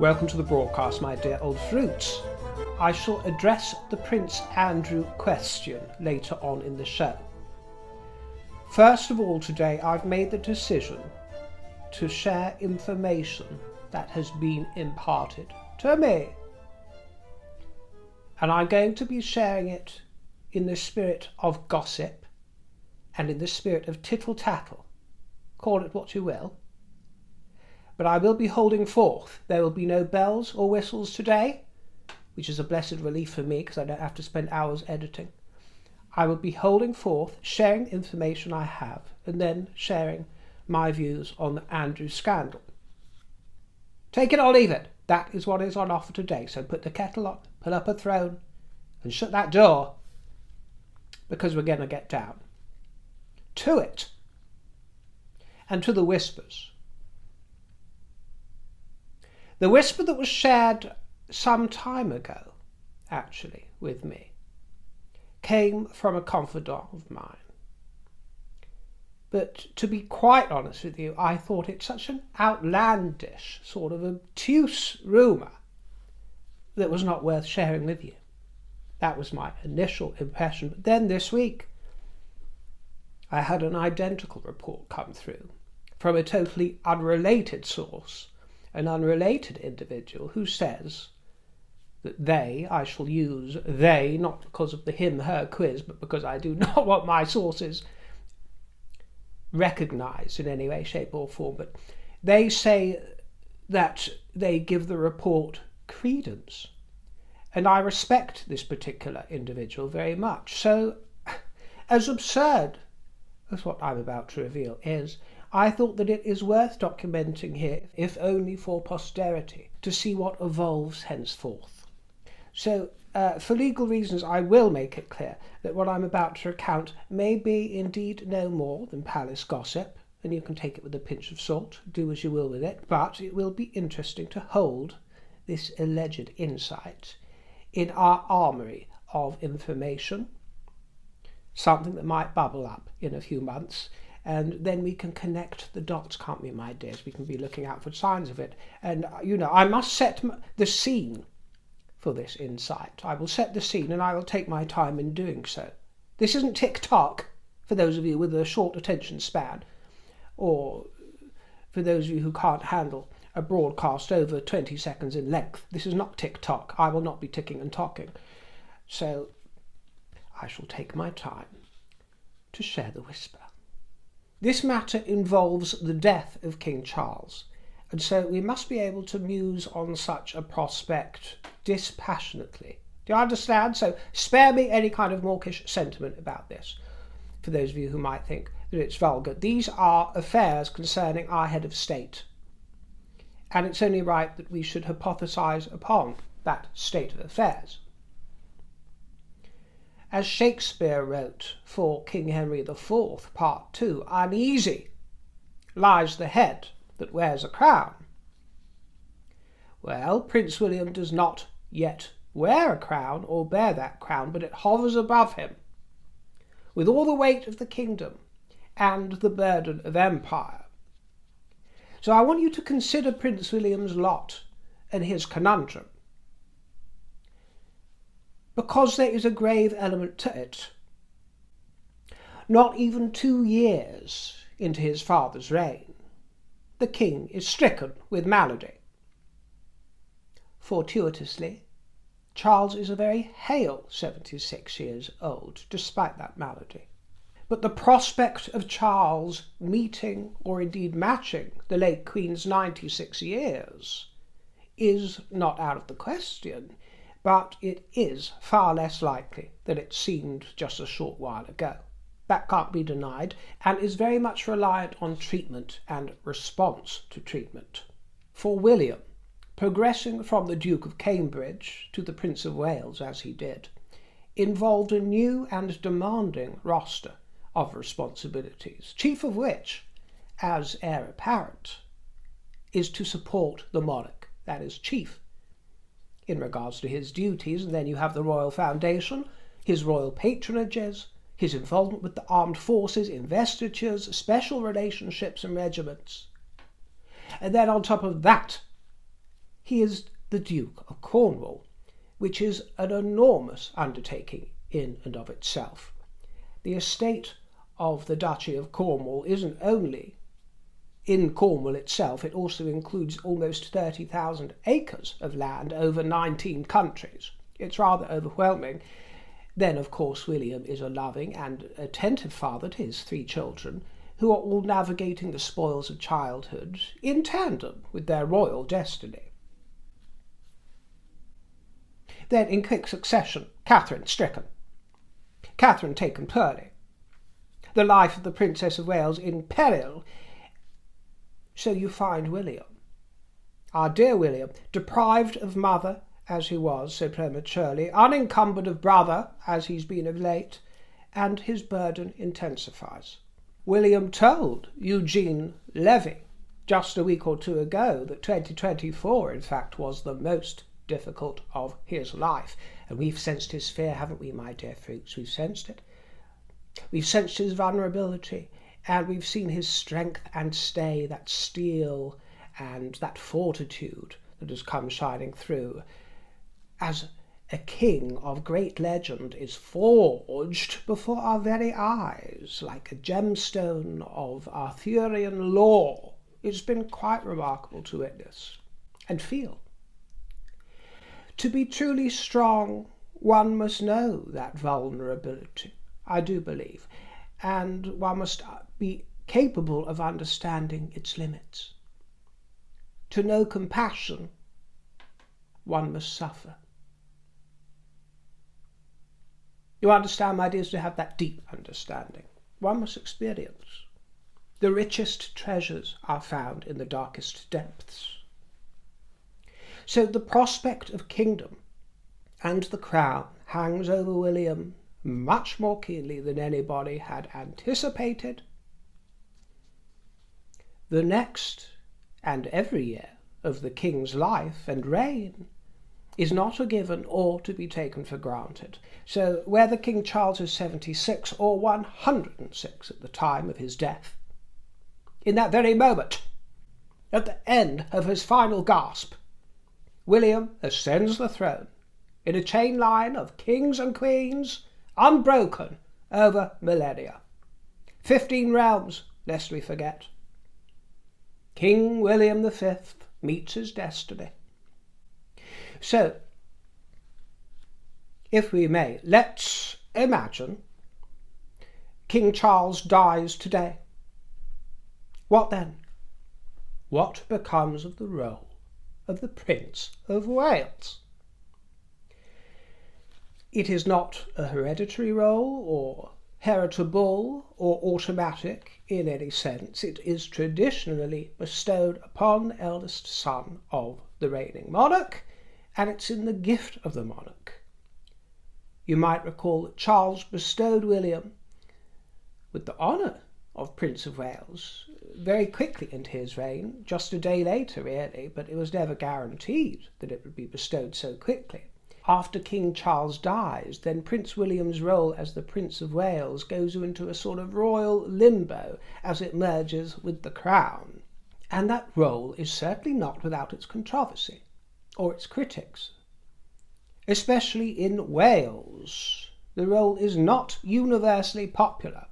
Welcome to the broadcast, my dear old fruits. I shall address the Prince Andrew question later on in the show. First of all, today I've made the decision to share information that has been imparted to me. And I'm going to be sharing it in the spirit of gossip and in the spirit of tittle-tattle. Call it what you will. But I will be holding forth. There will be no bells or whistles today, which is a blessed relief for me because I don't have to spend hours editing. I will be holding forth, sharing information I have, and then sharing my views on the Andrew scandal. Take it or leave it. That is what is on offer today. So put the kettle on, pull up a throne, and shut that door, because we're going to get down to it and to the whispers. The whisper that was shared some time ago, actually, with me, came from a confidant of mine. But to be quite honest with you, I thought it such an outlandish, sort of obtuse rumour that was not worth sharing with you. That was my initial impression. But then this week, I had an identical report come through from a totally unrelated source, an unrelated individual who says that I shall use they, not because of the him-her quiz, but because I do not want my sources recognised in any way, shape or form, but they say that they give the report credence. And I respect this particular individual very much. So, as absurd as what I'm about to reveal is, I thought that it is worth documenting here, if only for posterity, to see what evolves henceforth. So, for legal reasons, I will make it clear that what I'm about to recount may be indeed no more than palace gossip, and you can take it with a pinch of salt, do as you will with it, but it will be interesting to hold this alleged insight in our armoury of information, something that might bubble up in a few months, and then we can connect the dots, can't we, my dears? We can be looking out for signs of it. And, I must set the scene for this insight. I will set the scene, and I will take my time in doing so. This isn't TikTok, for those of you with a short attention span, or for those of you who can't handle a broadcast over 20 seconds in length. This is not TikTok. I will not be ticking and talking. So I shall take my time to share the whisper. This matter involves the death of King Charles, and so we must be able to muse on such a prospect dispassionately. Do you understand? So spare me any kind of mawkish sentiment about this, for those of you who might think that it's vulgar. These are affairs concerning our head of state, and it's only right that we should hypothesize upon that state of affairs. As Shakespeare wrote for King Henry IV, Part 2, uneasy lies the head that wears a crown. Well, Prince William does not yet wear a crown or bear that crown, but it hovers above him with all the weight of the kingdom and the burden of empire. So I want you to consider Prince William's lot and his conundrum, because there is a grave element to it. Not even 2 years into his father's reign, the king is stricken with malady. Fortuitously, Charles is a very hale 76 years old, despite that malady. But the prospect of Charles meeting, or indeed matching, the late Queen's 96 years is not out of the question, but it is far less likely than it seemed just a short while ago. That can't be denied, and is very much reliant on treatment and response to treatment. For William, progressing from the Duke of Cambridge to the Prince of Wales as he did, involved a new and demanding roster of responsibilities, chief of which, as heir apparent, is to support the monarch, that is, chief in regards to his duties. And then you have the royal foundation, his royal patronages, his involvement with the armed forces, investitures, special relationships and regiments. And then on top of that, he is the Duke of Cornwall, which is an enormous undertaking in and of itself. The estate of the Duchy of Cornwall isn't only in Cornwall itself, it also includes almost 30,000 acres of land over 19 countries. It's rather overwhelming. Then, of course, William is a loving and attentive father to his 3 children, who are all navigating the spoils of childhood in tandem with their royal destiny. Then, in quick succession, Catherine stricken, Catherine taken poorly, the life of the Princess of Wales in peril. So you find William, our dear William, deprived of mother as he was so prematurely, unencumbered of brother as he's been of late, and his burden intensifies. William told Eugene Levy just a week or 2 ago that 2024, in fact, was the most difficult of his life. And we've sensed his fear, haven't we, my dear fruits? We've sensed it. We've sensed his vulnerability, and we've seen his strength and stay, that steel and that fortitude that has come shining through, as a king of great legend is forged before our very eyes, like a gemstone of Arthurian lore. It's been quite remarkable to witness and feel. To be truly strong, one must know that vulnerability, I do believe, and one must be capable of understanding its limits. To know compassion, one must suffer. You understand, my dears, to have that deep understanding, one must experience. The richest treasures are found in the darkest depths. So the prospect of kingdom and the crown hangs over William much more keenly than anybody had anticipated. The next and every year of the king's life and reign is not a given or to be taken for granted. So whether King Charles is 76 or 106 at the time of his death, in that very moment, at the end of his final gasp, William ascends the throne in a chain line of kings and queens, unbroken over millennia. 15 realms, lest we forget. King William V meets his destiny. So, if we may, let's imagine King Charles dies today. What then? What becomes of the role of the Prince of Wales? It is not a hereditary role or heritable or automatic in any sense. It is traditionally bestowed upon the eldest son of the reigning monarch, and it's in the gift of the monarch. You might recall that Charles bestowed William with the honour of Prince of Wales very quickly into his reign, just a day later really, but it was never guaranteed that it would be bestowed so quickly. After King Charles dies, then Prince William's role as the Prince of Wales goes into a sort of royal limbo as it merges with the crown. And that role is certainly not without its controversy or its critics. Especially in Wales, the role is not universally popular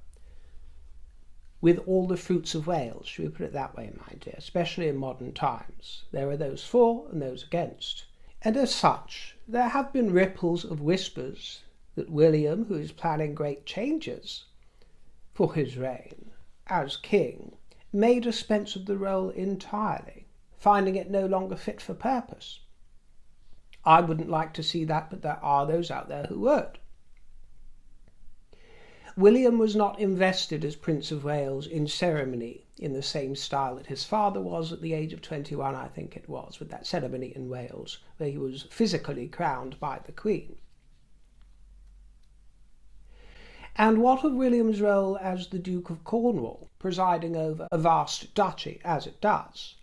with all the fruits of Wales, should we put it that way, my dear, especially in modern times. There are those for and those against. And as such, there have been ripples of whispers that William, who is planning great changes for his reign as king, may dispense with the role entirely, finding it no longer fit for purpose. I wouldn't like to see that, but there are those out there who would. William was not invested as Prince of Wales in ceremony in the same style that his father was at the age of 21, I think it was, with that ceremony in Wales, where he was physically crowned by the Queen. And what of William's role as the Duke of Cornwall, presiding over a vast duchy as it does?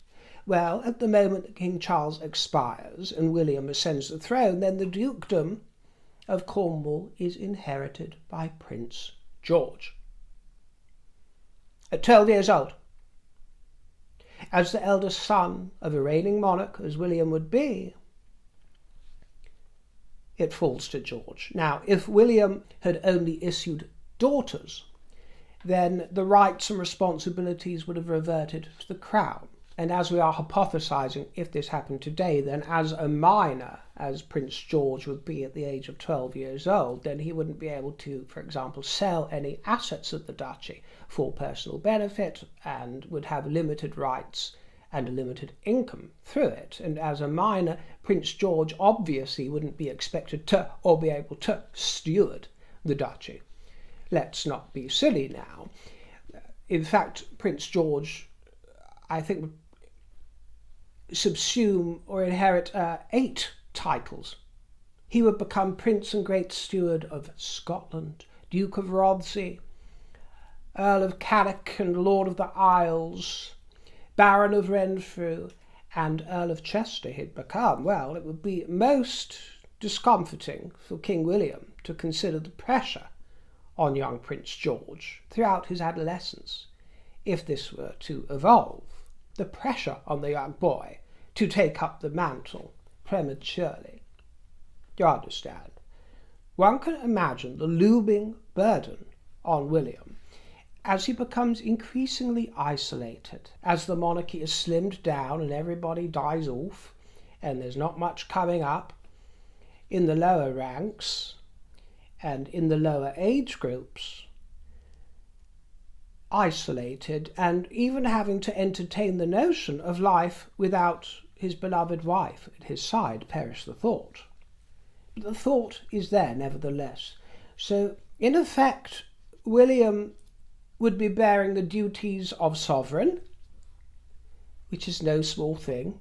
Well, at the moment that King Charles expires and William ascends the throne, then the dukedom of Cornwall is inherited by Prince George. At 12 years old. As the eldest son of a reigning monarch, as William would be, it falls to George. Now, if William had only issued daughters, then the rights and responsibilities would have reverted to the crown. And as we are hypothesizing, if this happened today, then as a minor, as Prince George would be at the age of 12 years old, then he wouldn't be able to, for example, sell any assets of the duchy for personal benefit and would have limited rights and a limited income through it. And as a minor, Prince George obviously wouldn't be expected to or be able to steward the duchy. Let's not be silly now. In fact, Prince George, I think, would subsume or inherit 8 titles. He would become Prince and Great Steward of Scotland, Duke of Rothesay, Earl of Carrick and Lord of the Isles, Baron of Renfrew, and Earl of Chester he'd become. Well, it would be most discomforting for King William to consider the pressure on young Prince George throughout his adolescence, if this were to evolve, the pressure on the young boy to take up the mantle prematurely. You understand? One can imagine the looming burden on William as he becomes increasingly isolated, as the monarchy is slimmed down and everybody dies off, and there's not much coming up in the lower ranks and in the lower age groups, isolated, and even having to entertain the notion of life without his beloved wife at his side. Perish the thought. But the thought is there nevertheless. So, in effect, William would be bearing the duties of sovereign, which is no small thing.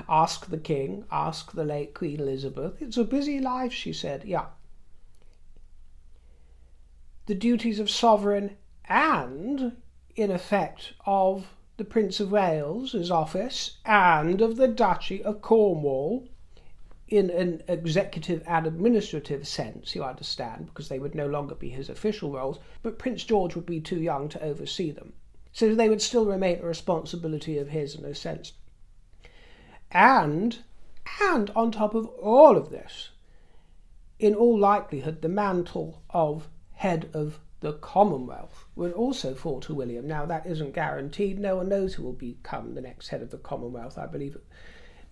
Ask the king, ask the late Queen Elizabeth. It's a busy life, she said. Yeah. The duties of sovereign and, in effect, of the Prince of Wales's office and of the Duchy of Cornwall, in an executive and administrative sense, you understand, because they would no longer be his official roles, but Prince George would be too young to oversee them. So they would still remain a responsibility of his in a sense. And on top of all of this, in all likelihood, the mantle of head of the Commonwealth would also fall to William. Now, that isn't guaranteed. No one knows who will become the next head of the Commonwealth. I believe it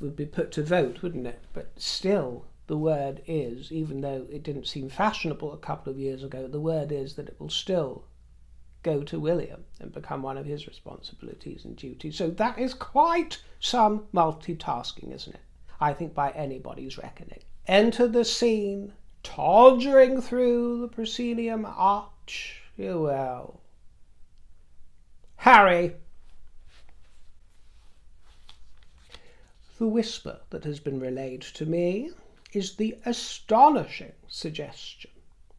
would be put to vote, wouldn't it? But still, the word is, even though it didn't seem fashionable a couple of years ago, the word is that it will still go to William and become one of his responsibilities and duties. So that is quite some multitasking, isn't it? I think by anybody's reckoning. Enter the scene, todgering through the proscenium arch, well, Harry. The whisper that has been relayed to me is the astonishing suggestion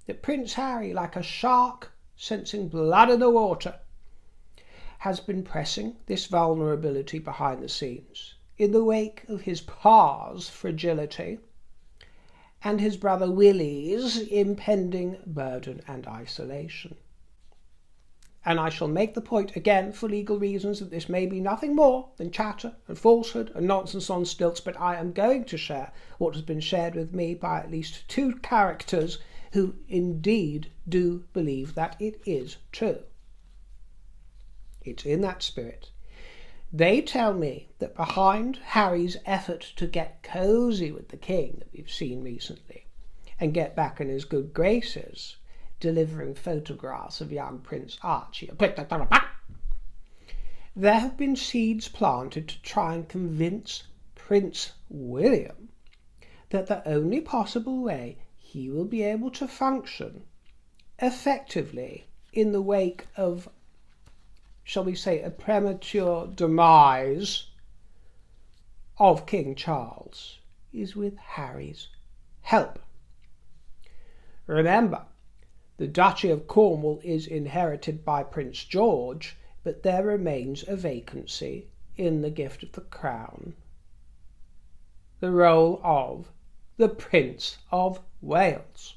that Prince Harry, like a shark sensing blood in the water, has been pressing this vulnerability behind the scenes in the wake of his pa's fragility and his brother Willie's impending burden and isolation. And I shall make the point again, for legal reasons, that this may be nothing more than chatter and falsehood and nonsense on stilts, but I am going to share what has been shared with me by at least 2 characters who indeed do believe that it is true. It's in that spirit. They tell me that behind Harry's effort to get cosy with the king that we've seen recently and get back in his good graces, delivering photographs of young Prince Archie, there have been seeds planted to try and convince Prince William that the only possible way he will be able to function effectively in the wake of, shall we say, a premature demise of King Charles is with Harry's help. Remember, the Duchy of Cornwall is inherited by Prince George, but there remains a vacancy in the gift of the crown, the role of the Prince of Wales.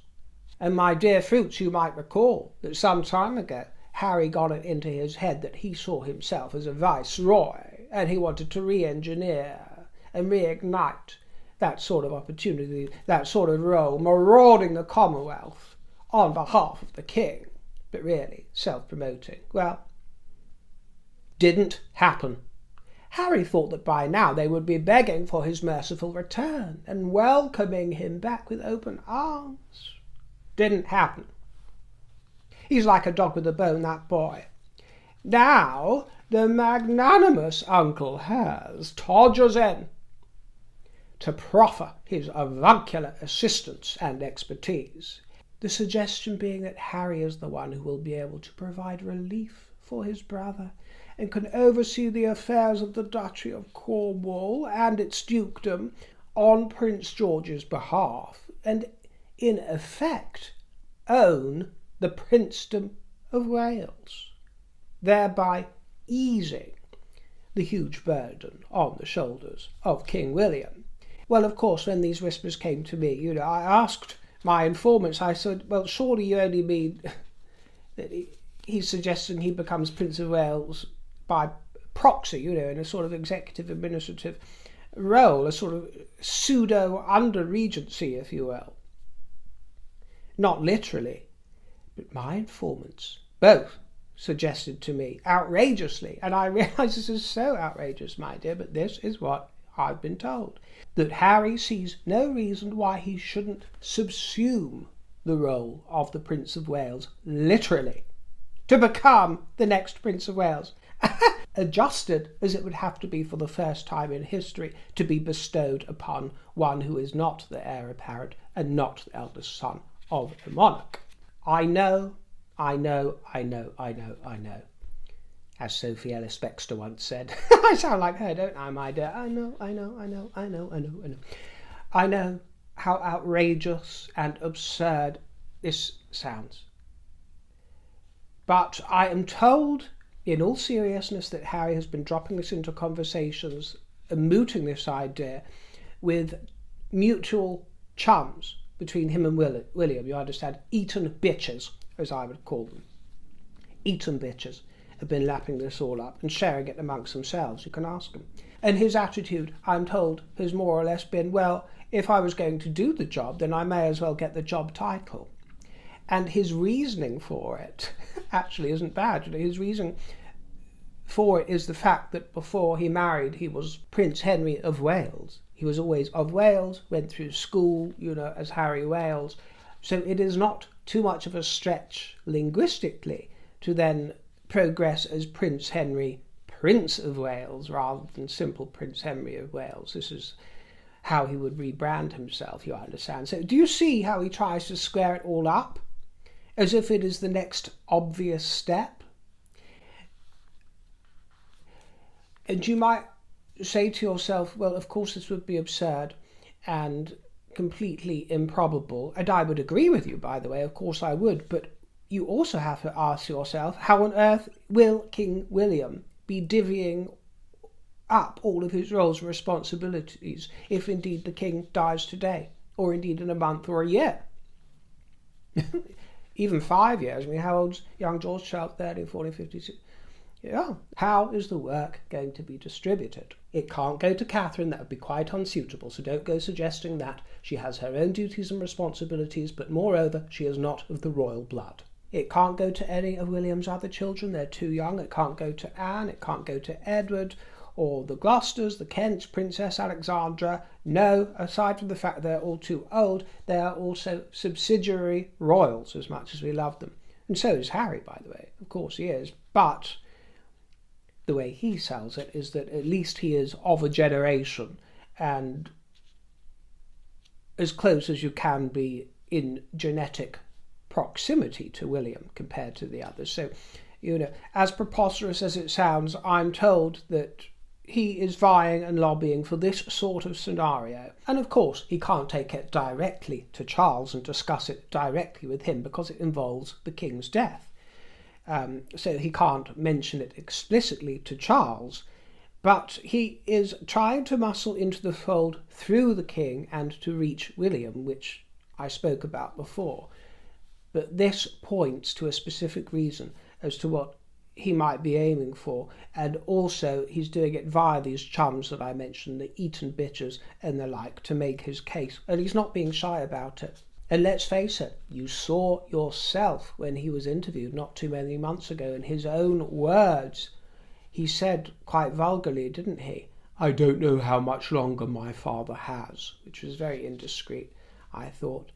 And my dear fruits, you might recall that some time ago Harry got it into his head that he saw himself as a viceroy, and he wanted to re-engineer and reignite that sort of opportunity, that sort of role, marauding the Commonwealth on behalf of the king, but really self-promoting. Well, didn't happen. Harry thought that by now they would be begging for his merciful return and welcoming him back with open arms. Didn't happen. He's like a dog with a bone, that boy. Now the magnanimous Uncle Hers todgers in to proffer his avuncular assistance and expertise, the suggestion being that Harry is the one who will be able to provide relief for his brother and can oversee the affairs of the Duchy of Cornwall and its dukedom on Prince George's behalf, and in effect own the princedom of Wales, thereby easing the huge burden on the shoulders of King William. Well, of course, when these whispers came to me, I asked my informants, I said, well, surely you only mean that he's suggesting he becomes Prince of Wales by proxy, in a sort of executive administrative role, a sort of pseudo under-regency, if you will. Not literally, but my informants both suggested to me outrageously, and I realise this is so outrageous, my dear, but this is what I've been told, that Harry sees no reason why he shouldn't subsume the role of the Prince of Wales, literally, to become the next Prince of Wales, adjusted as it would have to be for the first time in history to be bestowed upon one who is not the heir apparent and not the eldest son of a monarch. I know. As Sophie Ellis Bextor once said. I sound like her, don't I, my dear? I know. I know how outrageous and absurd this sounds. But I am told, in all seriousness, that Harry has been dropping this into conversations and mooting this idea with mutual chums between him and William. You understand? Eton bitches, as I would call them. Eton bitches have been lapping this all up and sharing it amongst themselves. You can ask them. And his attitude, I'm told, has more or less been, well, if I was going to do the job, then I may as well get the job title. And his reasoning for it actually isn't bad. His reason for it is the fact that before he married, he was Prince Henry of Wales. He was always of Wales, went through school, as Harry Wales. So it is not too much of a stretch linguistically to then progress as Prince Henry, Prince of Wales, rather than simple Prince Henry of Wales. This is how he would rebrand himself, you understand. So do you see how he tries to square it all up? As if it is the next obvious step? And you might say to yourself, well, of course this would be absurd and completely improbable. And I would agree with you, by the way, of course I would, but you also have to ask yourself, how on earth will King William be divvying up all of his roles and responsibilities if indeed the king dies today, or indeed in a month or a year? Even 5 years. I mean, how old's young George Charles? 30, 40, 50. Yeah. How is the work going to be distributed? It can't go to Catherine. That would be quite unsuitable, so don't go suggesting that. She has her own duties and responsibilities, but moreover, she is not of the royal blood. It can't go to any of William's other children. They're too young. It can't go to Anne. It can't go to Edward or the Gloucesters, the Kents, Princess Alexandra. No, aside from the fact they're all too old, they are also subsidiary royals, as much as we love them. And so is Harry, by the way. Of course he is. But the way he sells it is that at least he is of a generation and as close as you can be in genetic proximity to William compared to the others. So, as preposterous as it sounds, I'm told that he is vying and lobbying for this sort of scenario. And of course, he can't take it directly to Charles and discuss it directly with him because it involves the king's death. So he can't mention it explicitly to Charles, but he is trying to muscle into the fold through the king and to reach William, which I spoke about before. But this points to a specific reason, as to what he might be aiming for, and also he's doing it via these chums that I mentioned, the Eton bitches and the like, to make his case, and he's not being shy about it. And let's face it, you saw yourself when he was interviewed not too many months ago, in his own words, he said quite vulgarly, didn't he, "I don't know how much longer my father has," which was very indiscreet, I thought.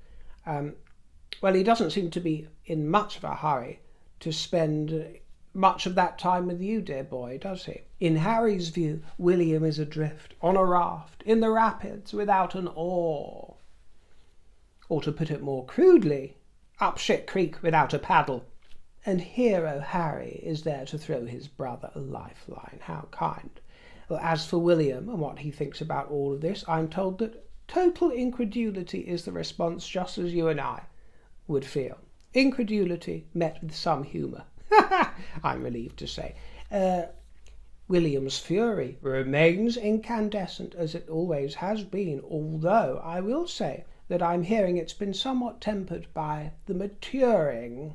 Well, he doesn't seem to be in much of a hurry to spend much of that time with you, dear boy, does he? In Harry's view, William is adrift on a raft in the rapids without an oar. Or to put it more crudely, up shit creek without a paddle. And hero Harry is there to throw his brother a lifeline. How kind. Well, as for William and what he thinks about all of this, I'm told that total incredulity is the response, just as you and I would feel. Incredulity met with some humour. I'm relieved to say. William's fury remains incandescent, as it always has been, although I will say that I'm hearing it's been somewhat tempered by the maturing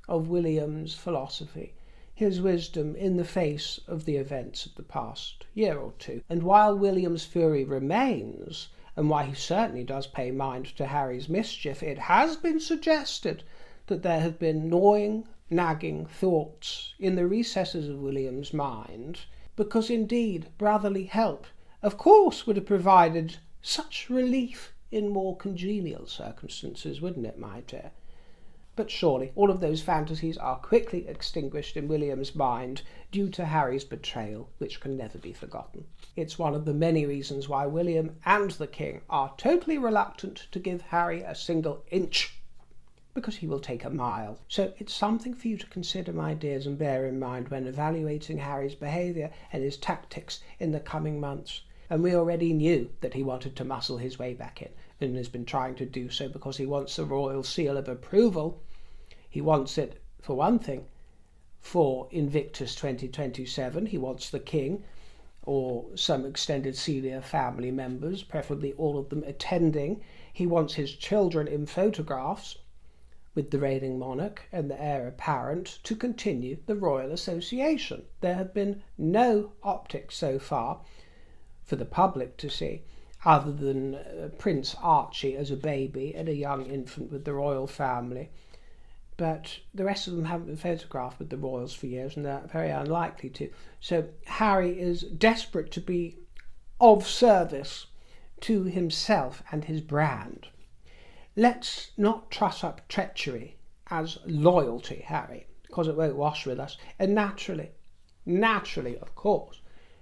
of William's philosophy, his wisdom in the face of the events of the past year or two. And while William's fury remains, and why he certainly does pay mind to Harry's mischief, it has been suggested that there have been gnawing, nagging thoughts in the recesses of William's mind, because indeed brotherly help, of course, would have provided such relief in more congenial circumstances, wouldn't it, my dear? But surely all of those fantasies are quickly extinguished in William's mind due to Harry's betrayal, which can never be forgotten. It's one of the many reasons why William and the King are totally reluctant to give Harry a single inch, because he will take a mile. So it's something for you to consider, my dears, and bear in mind when evaluating Harry's behaviour and his tactics in the coming months. And we already knew that he wanted to muscle his way back in, and has been trying to do so because he wants the royal seal of approval. He wants it, for one thing, for Invictus 2027. He wants the King or some extended senior family members, preferably all of them, attending. He wants his children in photographs with the reigning monarch and the heir apparent to continue the royal association. There have been no optics so far for the public to see, other than Prince Archie as a baby and a young infant with the royal family. But the rest of them haven't been photographed with the royals for years, and they're very unlikely to. So Harry is desperate to be of service to himself and his brand. Let's not truss up treachery as loyalty, Harry, because it won't wash with us. And naturally, of course,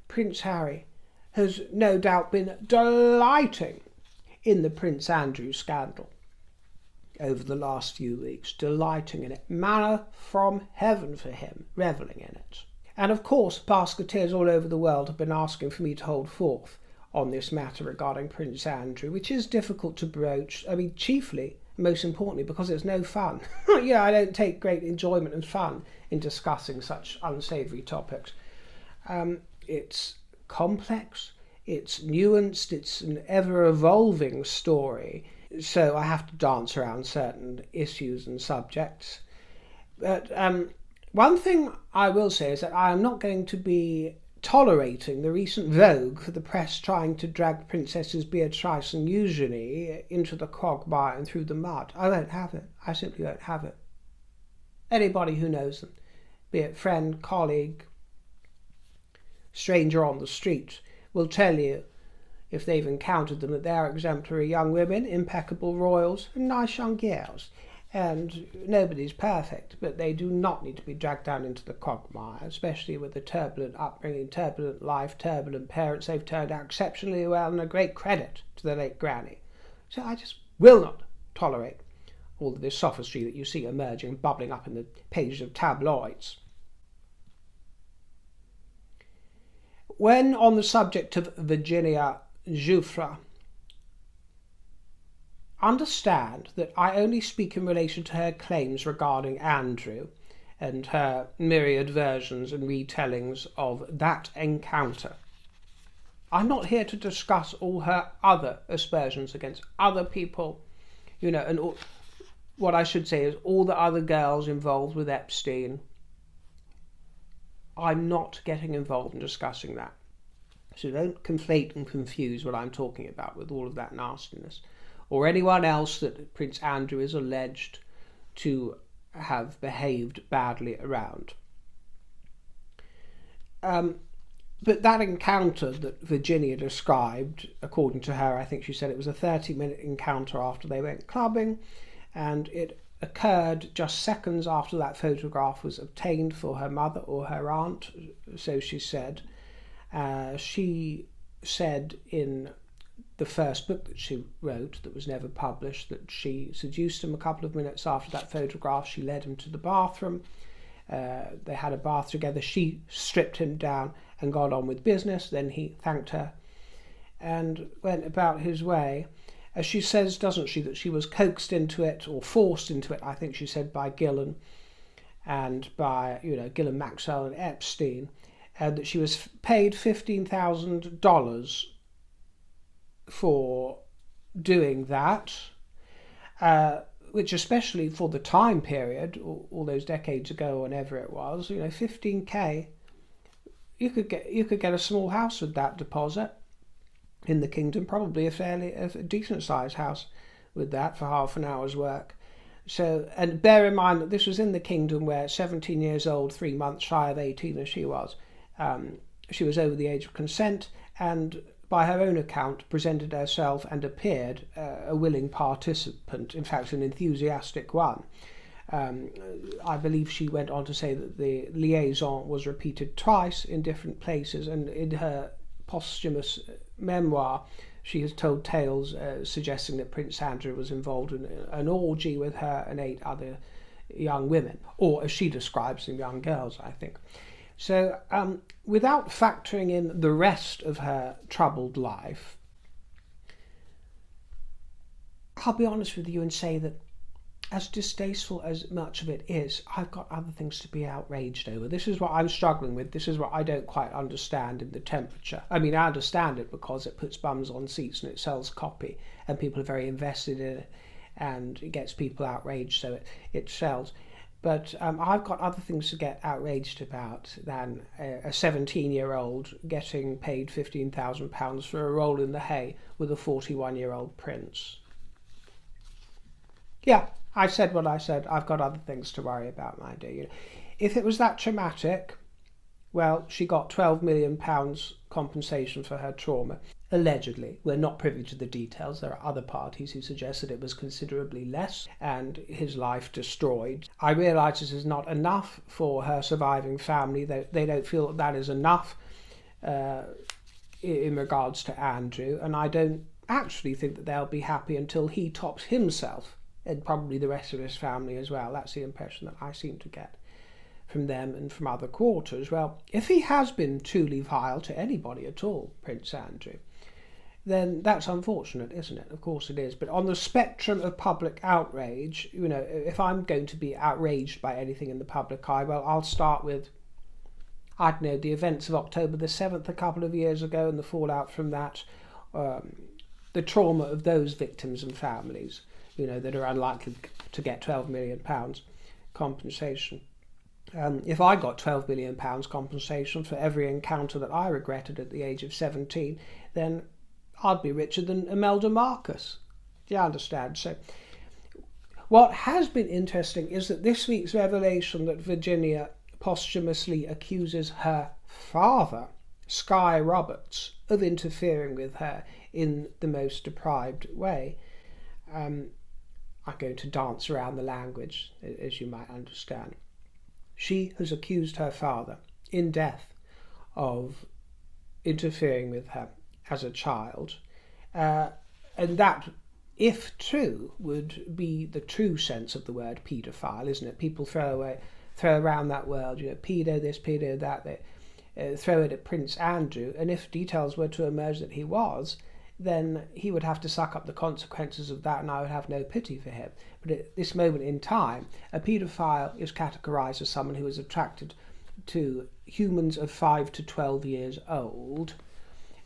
Prince Harry has no doubt been delighting in the Prince Andrew scandal over the last few weeks, delighting in it, manna from heaven for him, revelling in it. And of course, basketeers all over the world have been asking for me to hold forth on this matter regarding Prince Andrew, which is difficult to broach. I mean, chiefly, most importantly, because it's no fun. Yeah, I don't take great enjoyment and fun in discussing such unsavoury topics. It's complex, it's nuanced, it's an ever-evolving story, so I have to dance around certain issues and subjects. But one thing I will say is that I am not going to be tolerating the recent vogue for the press trying to drag Princesses Beatrice and Eugenie into the quagmire and through the mud. I won't have it. I simply won't have it. Anybody who knows them, be it friend, colleague, stranger on the street, will tell you, if they've encountered them, that they are exemplary young women, impeccable royals, and nice young girls. And nobody's perfect, but they do not need to be dragged down into the quagmire, especially with the turbulent upbringing, turbulent life, turbulent parents. They've turned out exceptionally well, and a great credit to the late granny. So I just will not tolerate all of this sophistry that you see emerging, bubbling up in the pages of tabloids. When on the subject of Virginia Giuffre, understand that I only speak in relation to her claims regarding Andrew and her myriad versions and retellings of that encounter. I'm not here to discuss all her other aspersions against other people, and all what I should say is all the other girls involved with Epstein, I'm not getting involved in discussing that. So don't conflate and confuse what I'm talking about with all of that nastiness. Or anyone else that Prince Andrew is alleged to have behaved badly around. But that encounter that Virginia described, according to her, I think she said it was a 30-minute encounter after they went clubbing, and it occurred just seconds after that photograph was obtained for her mother or her aunt, so she said. She said in the first book that she wrote, that was never published, that she seduced him a couple of minutes after that photograph. She led him to the bathroom. They had a bath together. She stripped him down and got on with business. Then he thanked her and went about his way. As she says, doesn't she, that she was coaxed into it, or forced into it, I think she said, by Gillen and by, Gillen Maxwell and Epstein, and that she was paid $15,000 for doing that, which, especially for the time period, all those decades ago, whenever it was, $15K, you could get a small house with that deposit in the kingdom, probably a decent sized house with that for half an hour's work. So, and bear in mind that this was in the kingdom where 17 years old, 3 months shy of 18 as she was over the age of consent, and by her own account presented herself and appeared a willing participant, in fact an enthusiastic one. I believe she went on to say that the liaison was repeated twice in different places, and in her posthumous memoir she has told tales suggesting that Prince Andrew was involved in an orgy with her and 8 other young women, or as she describes them, young girls, I think. So without factoring in the rest of her troubled life, I'll be honest with you and say that as distasteful as much of it is, I've got other things to be outraged over. This is what I'm struggling with. This is what I don't quite understand in the temperature. I mean, I understand it because it puts bums on seats and it sells copy and people are very invested in it and it gets people outraged, so it sells. But I've got other things to get outraged about than a 17-year-old getting paid £15,000 for a roll in the hay with a 41-year-old prince. Yeah, I said what I said. I've got other things to worry about, my dear. If it was that traumatic, well, she got £12 million compensation for her trauma. Allegedly. We're not privy to the details. There are other parties who suggest that it was considerably less and his life destroyed. I realise this is not enough for her surviving family. They don't feel that is enough in regards to Andrew, and I don't actually think that they'll be happy until he tops himself, and probably the rest of his family as well. That's the impression that I seem to get from them and from other quarters. Well, if he has been truly vile to anybody at all, Prince Andrew, then that's unfortunate, isn't it? Of course it is. But on the spectrum of public outrage, if I'm going to be outraged by anything in the public eye, well, I'll start with, I don't know, the events of October the 7th a couple of years ago and the fallout from that, the trauma of those victims and families, that are unlikely to get £12 million compensation. If I got £12 million compensation for every encounter that I regretted at the age of 17, then I'd be richer than Imelda Marcus. Do you understand? So what has been interesting is that this week's revelation that Virginia posthumously accuses her father, Sky Roberts, of interfering with her in the most deprived way. I'm going to dance around the language, as you might understand. She has accused her father in death of interfering with her as a child, and that, if true, would be the true sense of the word paedophile, isn't it? People throw around that word, pedo this, pedo that, they throw it at Prince Andrew, and if details were to emerge that he was, then he would have to suck up the consequences of that, and I would have no pity for him. But at this moment in time, a paedophile is categorised as someone who is attracted to humans of 5 to 12 years old,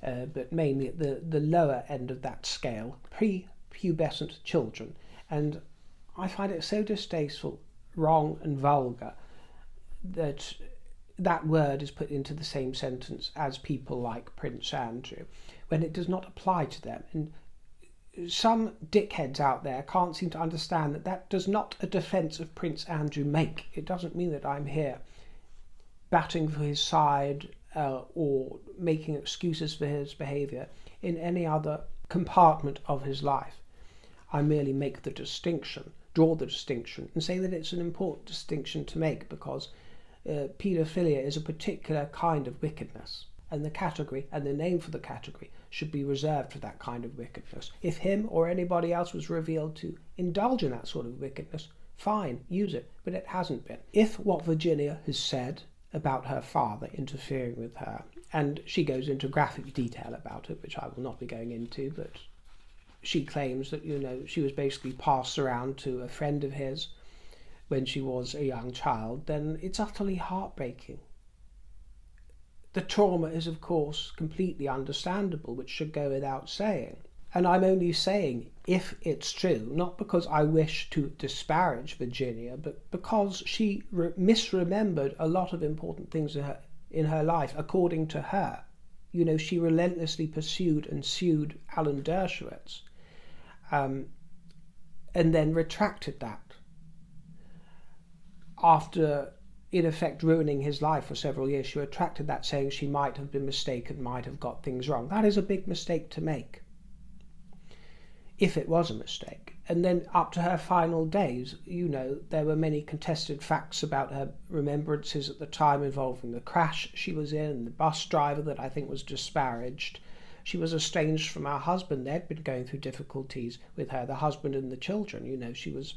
but mainly at the lower end of that scale, pre-pubescent children. And I find it so distasteful, wrong and vulgar that that word is put into the same sentence as people like Prince Andrew, when it does not apply to them. And some dickheads out there can't seem to understand that that does not a defence of Prince Andrew make. It doesn't mean that I'm here batting for his side or making excuses for his behaviour in any other compartment of his life. I merely make the distinction, draw the distinction, and say that it's an important distinction to make because paedophilia is a particular kind of wickedness, and the category and the name for the category should be reserved for that kind of wickedness. If him or anybody else was revealed to indulge in that sort of wickedness, fine, use it, but it hasn't been. If what Virginia has said about her father interfering with her, and she goes into graphic detail about it, which I will not be going into, but she claims that, she was basically passed around to a friend of his when she was a young child, then it's utterly heartbreaking. The trauma is, of course, completely understandable, which should go without saying. And I'm only saying if it's true, not because I wish to disparage Virginia, but because she misremembered a lot of important things in her life, according to her. She relentlessly pursued and sued Alan Dershowitz, and then retracted that after, in effect, ruining his life for several years. She retracted that, saying she might have been mistaken, might have got things wrong. That is a big mistake to make, if it was a mistake. And then up to her final days, there were many contested facts about her remembrances at the time involving the crash she was in, and the bus driver that I think was disparaged. She was estranged from her husband. They'd been going through difficulties with her, the husband and the children. She was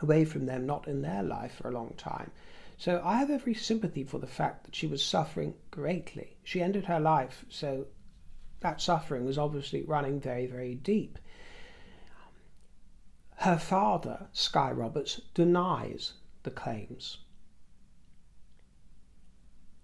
away from them, not in their life for a long time. So I have every sympathy for the fact that she was suffering greatly. She ended her life, so that suffering was obviously running very, very deep. Her father, Sky Roberts, denies the claims.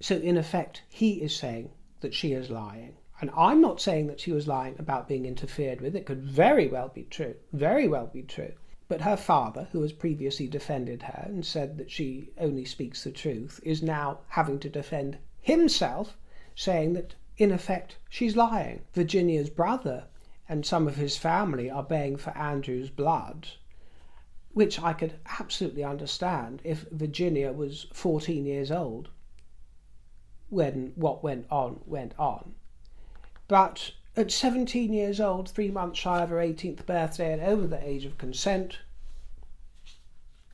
So in effect, he is saying that she is lying. And I'm not saying that she was lying about being interfered with. It could very well be true, very well be true. But her father, who has previously defended her and said that she only speaks the truth, is now having to defend himself, saying that, in effect, she's lying. Virginia's brother and some of his family are baying for Andrew's blood, which I could absolutely understand if Virginia was 14 years old when what went on went on. But at 17 years old, 3 months shy of her 18th birthday and over the age of consent,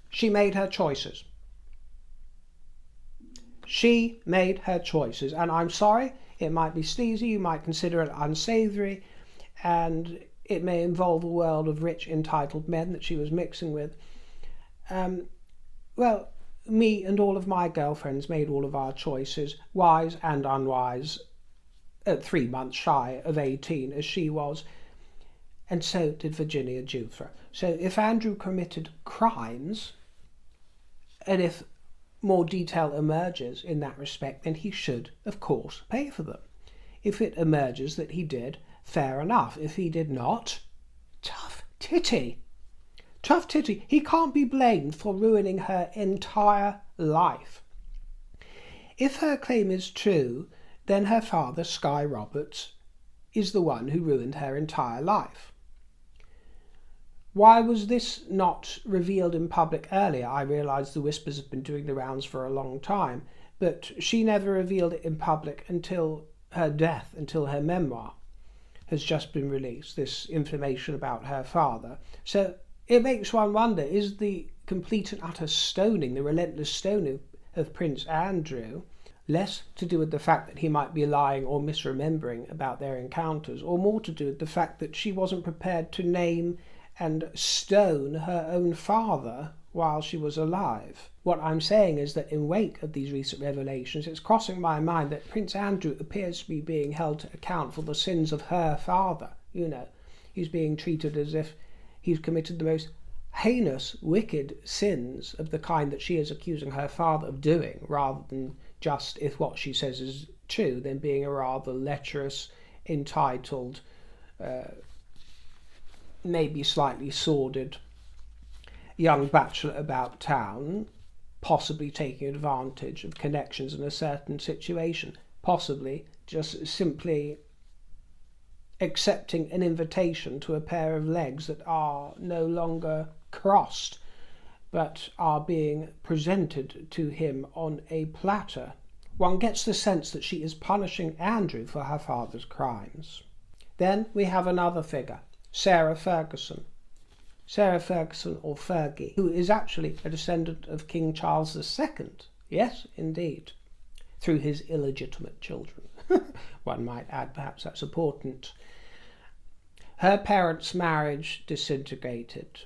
she made her choices. She made her choices. And I'm sorry, it might be sleazy, you might consider it unsavoury, and it may involve a world of rich, entitled men that she was mixing with. Well, me and all of my girlfriends made all of our choices, wise and unwise, at 3 months shy of 18 as she was, and so did Virginia Giuffre. So if Andrew committed crimes, and if more detail emerges in that respect, then he should, of course, pay for them. If it emerges that he did, fair enough. If he did not, tough titty. Tough titty. He can't be blamed for ruining her entire life. If her claim is true, then her father, Sky Roberts, is the one who ruined her entire life. Why was this not revealed in public earlier? I realise the whispers have been doing the rounds for a long time, but she never revealed it in public until her death, until her memoir has just been released, this information about her father. So it makes one wonder, is the complete and utter stoning, the relentless stoning of Prince Andrew, less to do with the fact that he might be lying or misremembering about their encounters, or more to do with the fact that she wasn't prepared to name and stone her own father while she was alive? What I'm saying is that in wake of these recent revelations, it's crossing my mind that Prince Andrew appears to be being held to account for the sins of her father. He's being treated as if he's committed the most heinous, wicked sins of the kind that she is accusing her father of doing, rather than just, if what she says is true, then being a rather lecherous, entitled, maybe slightly sordid young bachelor about town, possibly taking advantage of connections in a certain situation, possibly just simply accepting an invitation to a pair of legs that are no longer crossed but are being presented to him on a platter. One gets the sense that she is punishing Andrew for her father's crimes. Then we have another figure, Sarah Ferguson. Sarah Ferguson, or Fergie, who is actually a descendant of King Charles II. Yes, indeed. Through his illegitimate children. One might add, perhaps that's important. Her parents' marriage disintegrated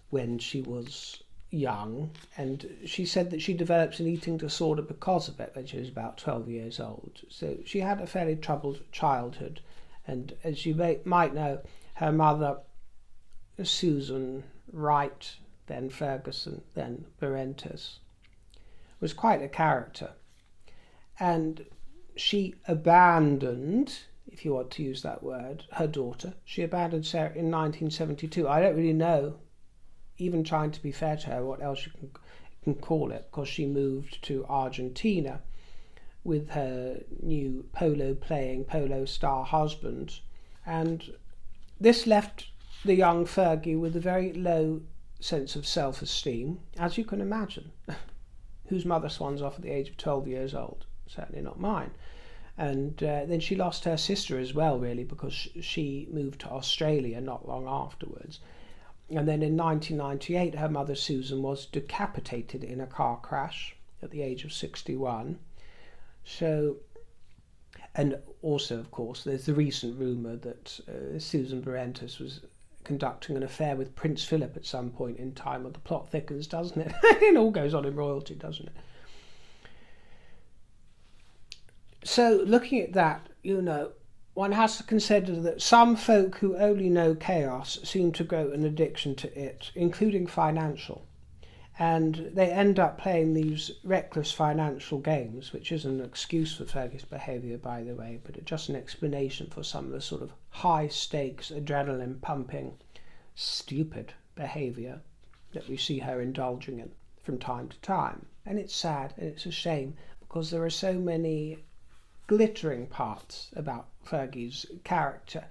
when she was young, and she said that she developed an eating disorder because of it when she was about 12 years old. So she had a fairly troubled childhood, and as you might know, her mother, Susan Wright, then Ferguson, then Barentes, was quite a character. And she abandoned, if you want to use that word, her daughter. She abandoned Sarah in 1972. I don't really know, even trying to be fair to her, what else you can call it, because she moved to Argentina with her new polo star husband. And this left the young Fergie with a very low sense of self-esteem, as you can imagine. Whose mother swans off at the age of 12 years old? Certainly not mine. And then she lost her sister as well, really, because she moved to Australia not long afterwards. And then in 1998, her mother Susan was decapitated in a car crash at the age of 61. So, and also, of course, there's the recent rumour that Susan Barentes was conducting an affair with Prince Philip at some point in time. Well, the plot thickens, doesn't it? It all goes on in royalty, doesn't it? So, looking at that, one has to consider that some folk who only know chaos seem to grow an addiction to it, including financial. And they end up playing these reckless financial games, which isn't an excuse for Fergie's behaviour, by the way, but just an explanation for some of the sort of high-stakes, adrenaline-pumping, stupid behaviour that we see her indulging in from time to time. And it's sad, and it's a shame, because there are so many glittering parts about Fergie's character.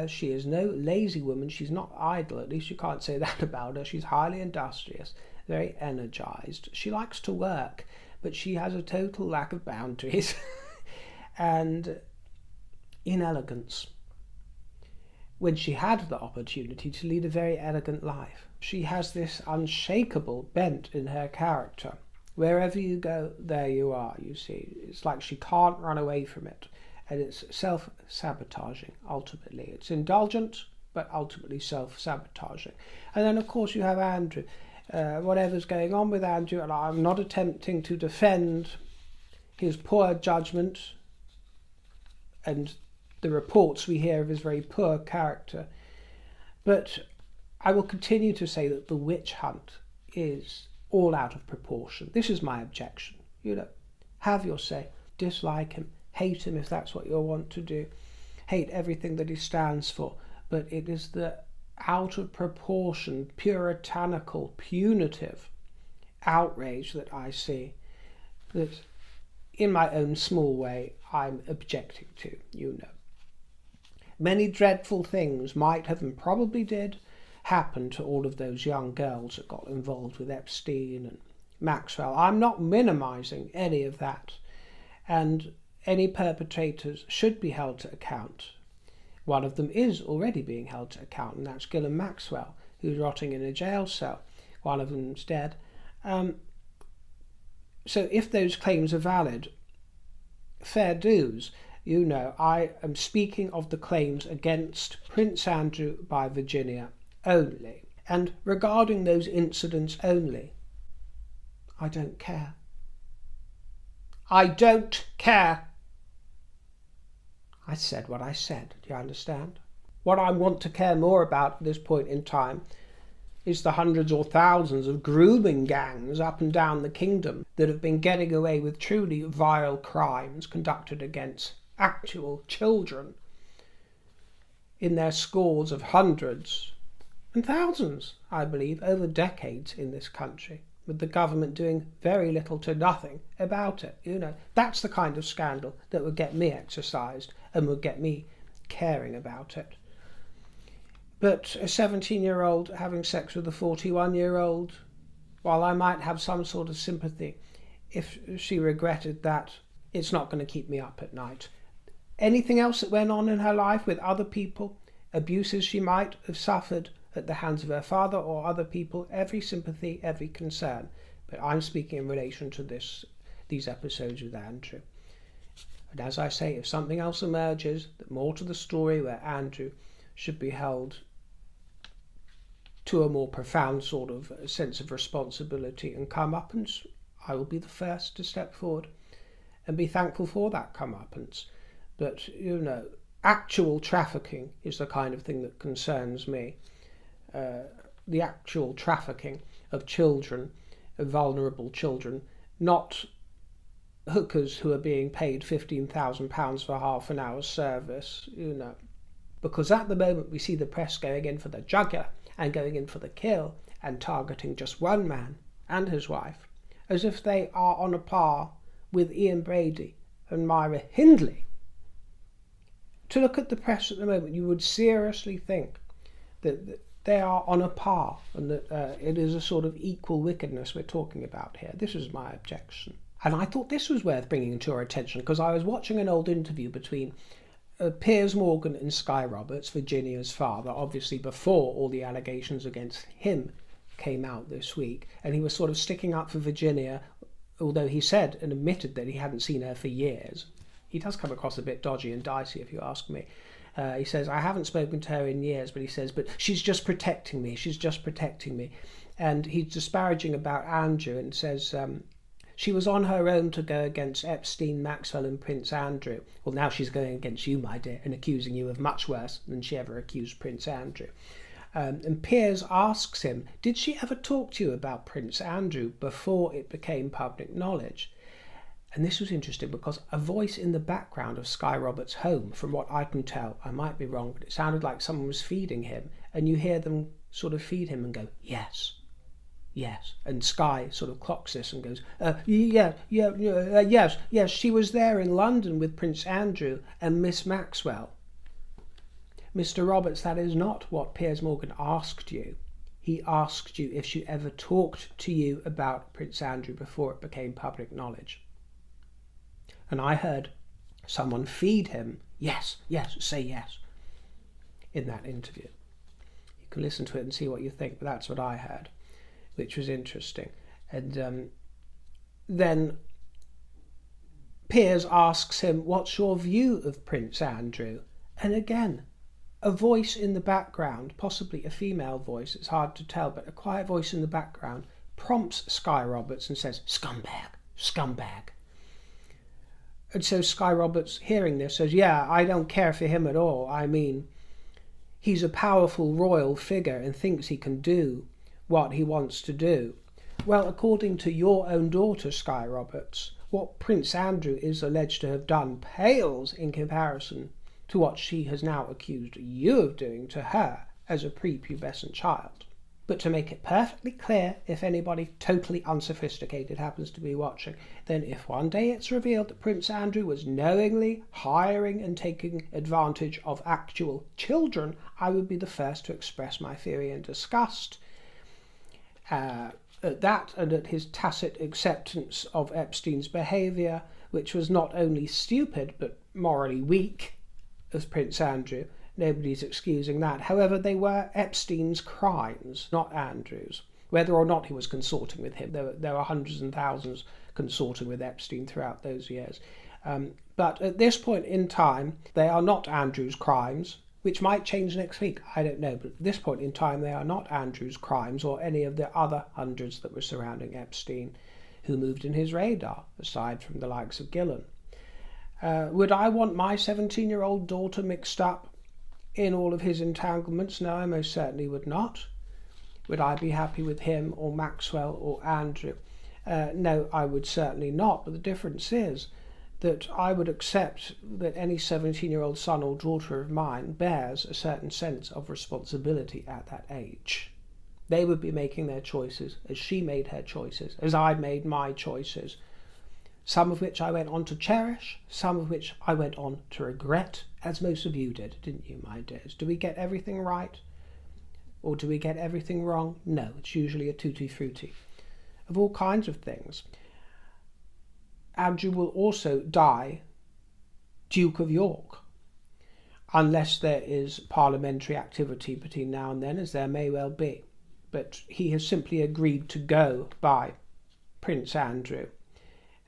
She is no lazy woman. She's not idle. At least you can't say that about her. She's highly industrious, very energised. She likes to work, but she has a total lack of boundaries and inelegance. When she had the opportunity to lead a very elegant life, she has this unshakable bent in her character. Wherever you go, there you are, you see. It's like she can't run away from it. And it's self-sabotaging, ultimately. It's indulgent, but ultimately self-sabotaging. And then, of course, you have Andrew. Whatever's going on with Andrew, and I'm not attempting to defend his poor judgment and the reports we hear of his very poor character. But I will continue to say that the witch hunt is all out of proportion. This is my objection. Have your say. Dislike him. Hate him if that's what you want to do. Hate everything that he stands for. But it is the out of proportion, puritanical, punitive outrage that I see that, in my own small way, I'm objecting to, Many dreadful things might have and probably did happen to all of those young girls that got involved with Epstein and Maxwell. I'm not minimising any of that, and any perpetrators should be held to account. One of them is already being held to account, and that's Ghislaine Maxwell, who's rotting in a jail cell. One of them's dead. So if those claims are valid, fair dues. I am speaking of the claims against Prince Andrew by Virginia only. And regarding those incidents only, I don't care. I don't care. I said what I said, do you understand? What I want to care more about at this point in time is the hundreds or thousands of grooming gangs up and down the kingdom that have been getting away with truly vile crimes conducted against actual children in their scores of hundreds and thousands, I believe, over decades in this country, with the government doing very little to nothing about it. That's the kind of scandal that would get me exercised and would get me caring about it. But a 17-year-old having sex with a 41-year-old, while I might have some sort of sympathy if she regretted that, it's not going to keep me up at night. Anything else that went on in her life with other people, abuses she might have suffered at the hands of her father or other people, every sympathy, every concern. But I'm speaking in relation to these episodes with Andrew. And as I say, if something else emerges, that more to the story where Andrew should be held to a more profound sort of sense of responsibility and comeuppance, I will be the first to step forward and be thankful for that comeuppance. But, actual trafficking is the kind of thing that concerns me. The actual trafficking of children, of vulnerable children, not hookers who are being paid £15,000 for half an hour's service, Because at the moment we see the press going in for the jugular and going in for the kill and targeting just one man and his wife, as if they are on a par with Ian Brady and Myra Hindley. To look at the press at the moment, you would seriously think that they are on a par and that it is a sort of equal wickedness we're talking about here. This is my objection. And I thought this was worth bringing to your attention because I was watching an old interview between Piers Morgan and Sky Roberts, Virginia's father, obviously before all the allegations against him came out this week. And he was sort of sticking up for Virginia, although he said and admitted that he hadn't seen her for years. He does come across a bit dodgy and dicey, if you ask me. He says, I haven't spoken to her in years, but he says, but she's just protecting me. She's just protecting me. And he's disparaging about Andrew and says, she was on her own to go against Epstein, Maxwell and Prince Andrew. Well, now she's going against you, my dear, and accusing you of much worse than she ever accused Prince Andrew. And Piers asks him, did she ever talk to you about Prince Andrew before it became public knowledge? And this was interesting because a voice in the background of Sky Roberts' home, from what I can tell, I might be wrong, but it sounded like someone was feeding him, and you hear them sort of feed him and go, yes. Yes, and Sky sort of clocks this and goes, yes, she was there in London with Prince Andrew and Miss Maxwell. Mr. Roberts, that is not what Piers Morgan asked you. He asked you if she ever talked to you about Prince Andrew before it became public knowledge. And I heard someone feed him, yes, say yes, in that interview. You can listen to it and see what you think, but that's what I heard, which was interesting. And then Piers asks him, what's your view of Prince Andrew? And again, a voice in the background, possibly a female voice, it's hard to tell, but a quiet voice in the background prompts Sky Roberts and says, scumbag. And so Sky Roberts, hearing this, says, yeah, I don't care for him at all. I mean, he's a powerful royal figure and thinks he can do what he wants to do. Well, according to your own daughter, Sky Roberts, what Prince Andrew is alleged to have done pales in comparison to what she has now accused you of doing to her as a prepubescent child. But to make it perfectly clear, if anybody totally unsophisticated happens to be watching, then if one day it's revealed that Prince Andrew was knowingly hiring and taking advantage of actual children, I would be the first to express my fury and disgust at that and at his tacit acceptance of Epstein's behaviour, which was not only stupid but morally weak, as Prince Andrew. Nobody's excusing that. However, they were Epstein's crimes, not Andrew's. Whether or not he was consorting with him, there were hundreds and thousands consorting with Epstein throughout those years. But at this point in time, they are not Andrew's crimes, which might change next week, I don't know. But at this point in time, they are not Andrew's crimes or any of the other hundreds that were surrounding Epstein who moved in his radar, aside from the likes of Gillen. Would I want my 17-year-old daughter mixed up in all of his entanglements? No, I most certainly would not. Would I be happy with him or Maxwell or Andrew? No, I would certainly not. But the difference is that I would accept that any 17-year-old son or daughter of mine bears a certain sense of responsibility at that age. They would be making their choices as she made her choices, as I made my choices, some of which I went on to cherish, some of which I went on to regret, as most of you did, didn't you, my dears? Do we get everything right? Or do we get everything wrong? No, it's usually a tutti frutti of all kinds of things. Andrew will also die Duke of York, unless there is parliamentary activity between now and then, as there may well be. But he has simply agreed to go by Prince Andrew,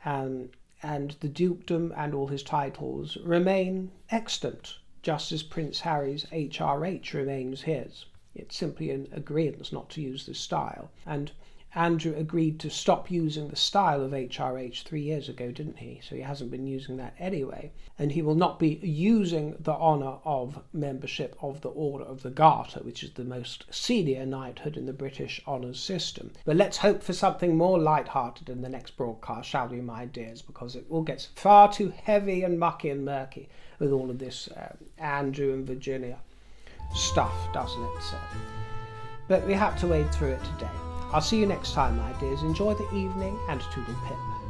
and the dukedom and all his titles remain extant, just as Prince Harry's HRH remains his. It's simply an agreement not to use this style. And Andrew agreed to stop using the style of HRH 3 years ago, didn't he? So he hasn't been using that anyway. And he will not be using the honour of membership of the Order of the Garter, which is the most senior knighthood in the British honours system. But let's hope for something more light-hearted in the next broadcast, shall we, my dears? Because it all gets far too heavy and mucky and murky with all of this Andrew and Virginia stuff, doesn't it? But we have to wade through it today. I'll see you next time, my dears. Enjoy the evening and toodle pip.